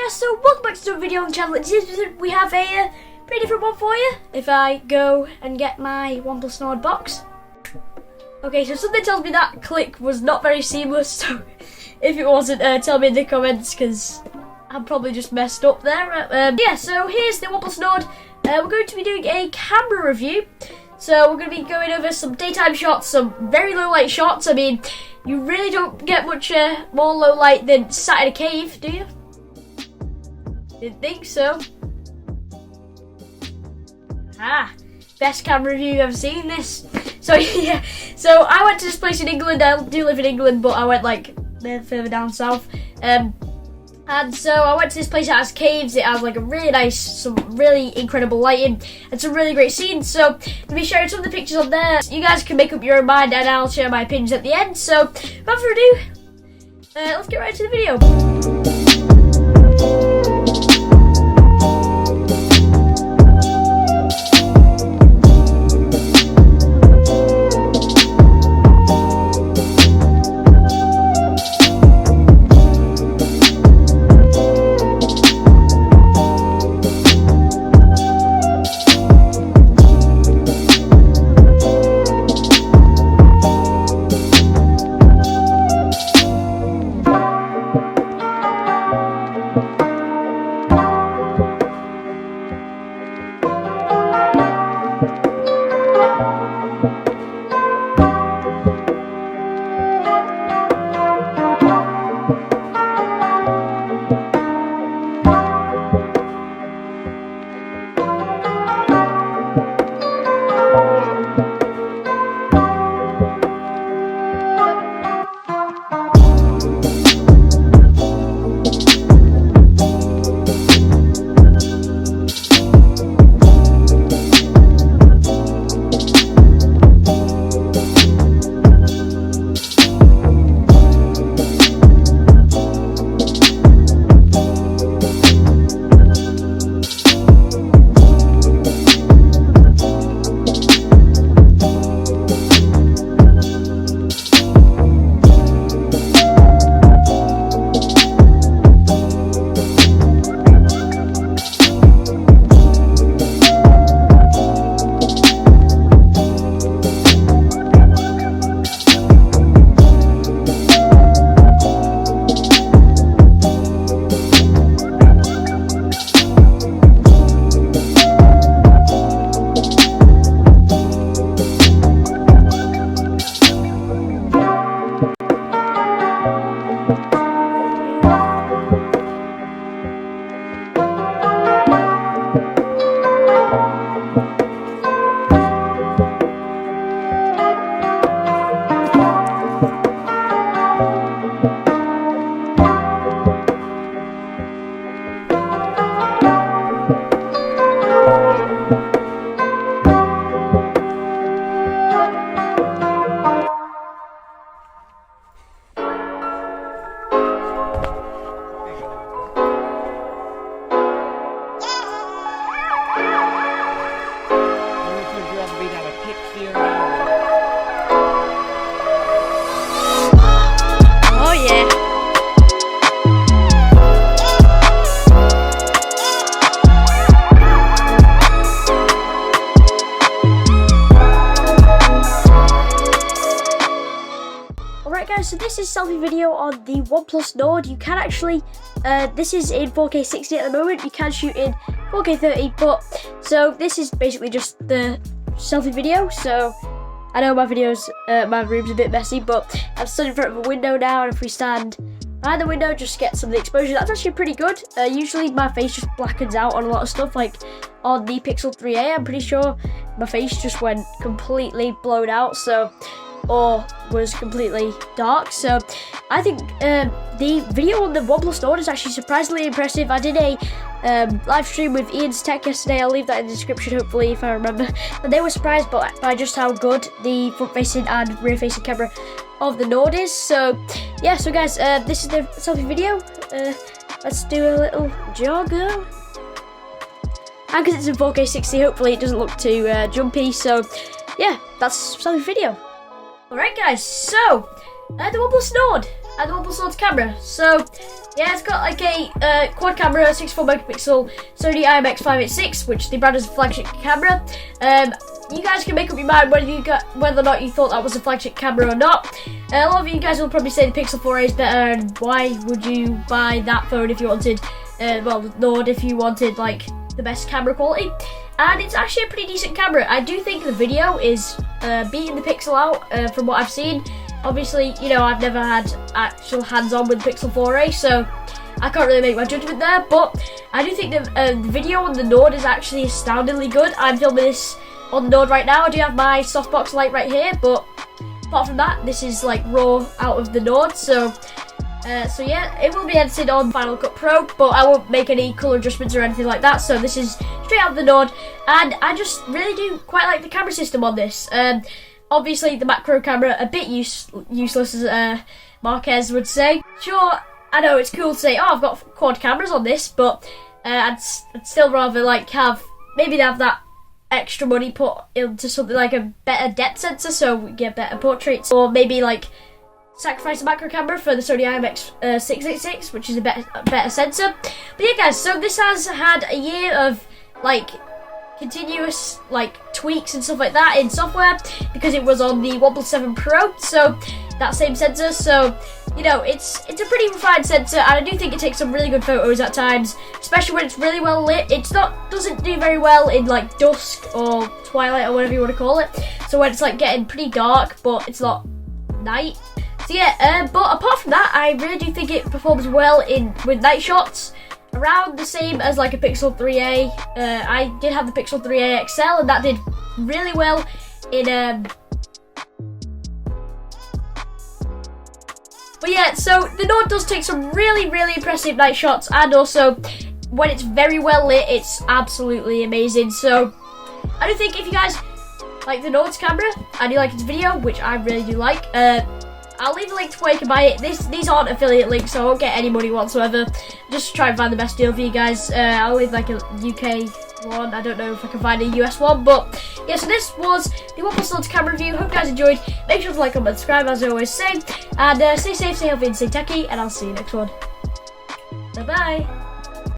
guys, so welcome back to another video on the channel. In today's episode we have a pretty different one for you. If I go and get my OnePlus Nord box. Okay, so something tells me that click was not very seamless, so if it wasn't, tell me in the comments, because I'm probably just messed up there. Yeah, so here's the OnePlus Nord. We're going to be doing a camera review. So we're going to be going over some daytime shots, some very low light shots. I mean, you really don't get much more low light than sat in a cave, do you? Didn't think so. Best camera review you've ever seen this. So yeah, so I went to this place in England. I do live in England, but I went like further down south. And so I went to this place that has caves. It has like a really nice, some really incredible lighting and some really great scenes. So I'll be sharing some of the pictures on there. You guys can make up your own mind and I'll share my opinions at the end. So without further ado, let's get right into the video. Oh yeah. Alright guys, so this is selfie video on the OnePlus Nord. You can actually, this is in 4K 60 at the moment. You can shoot in 4K 30, but so this is basically just the selfie video. So I know my videos, my room's a bit messy, but I'm stood in front of a window now, and if we stand behind the window, just get some of the exposure, that's actually pretty good. Usually my face just blackens out on a lot of stuff, like on the Pixel 3a, I'm pretty sure my face just went completely blown out, so, or was completely dark. So I think the video on the OnePlus Nord is actually surprisingly impressive. I did a live stream with Ian's Tech yesterday. I'll leave that in the description, hopefully, if I remember. And they were surprised by just how good the front-facing and rear-facing camera of the Nord is. So yeah, so guys, this is the selfie video. Let's do a little jogger. And because it's in 4K 60, hopefully it doesn't look too jumpy. So yeah, that's selfie video. Alright guys, so the OnePlus Nord. and the OnePlus Nord Camera. So yeah, it's got like a quad camera, 64 megapixel Sony IMX586, which the brand is a flagship camera. You guys can make up your mind whether or not you thought that was a flagship camera or not. A lot of you guys will probably say the Pixel 4a is better, and why would you buy that phone if you wanted, well, the Nord if you wanted like the best camera quality? And it's actually a pretty decent camera. I do think the video is beating the Pixel out from what I've seen. Obviously, you know, I've never had actual hands-on with the Pixel 4a, so I can't really make my judgment there, but I do think the video on the Nord is actually astoundingly good. I'm filming this on the Nord right now. I do have my softbox light right here, but apart from that, this is like raw out of the Nord, so yeah, it will be edited on Final Cut Pro, but I won't make any colour adjustments or anything like that, so this is straight out of the Nord, and I just really do quite like the camera system on this. Obviously, the macro camera, a bit useless, as Marquez would say. Sure, I know it's cool to say, oh, I've got quad cameras on this, but I'd still rather like have that extra money put into something like a better depth sensor, so we get better portraits, or maybe like sacrifice the macro camera for the Sony IMX686, which is a better sensor. But yeah, guys, so this has had a year of like continuous like tweaks and stuff like that in software, because it was on the OnePlus 7 Pro, so that same sensor. So you know, it's a pretty refined sensor, and I do think it takes some really good photos at times, especially when it's really well lit. Doesn't do very well in like dusk or twilight or whatever you want to call it. So when it's like getting pretty dark, but it's not night. So yeah, but apart from that, I really do think it performs well with night shots. Around the same as like a Pixel 3a. I did have the Pixel 3a XL, and that did really well in But yeah, so the Nord does take some really, really impressive night shots, and also when it's very well lit, it's absolutely amazing. So I do think if you guys like the Nord's camera and you like its video, which I really do like, I'll leave a link to where you can buy it. These aren't affiliate links, so I won't get any money whatsoever. Just try and find the best deal for you guys. I'll leave like a UK one. I don't know if I can find a US one, but yeah, so this was the OnePlus Nord camera review. Hope you guys enjoyed. Make sure to like, comment, subscribe, as I always say. And stay safe, stay healthy, and stay techy, and I'll see you next one. Bye-bye.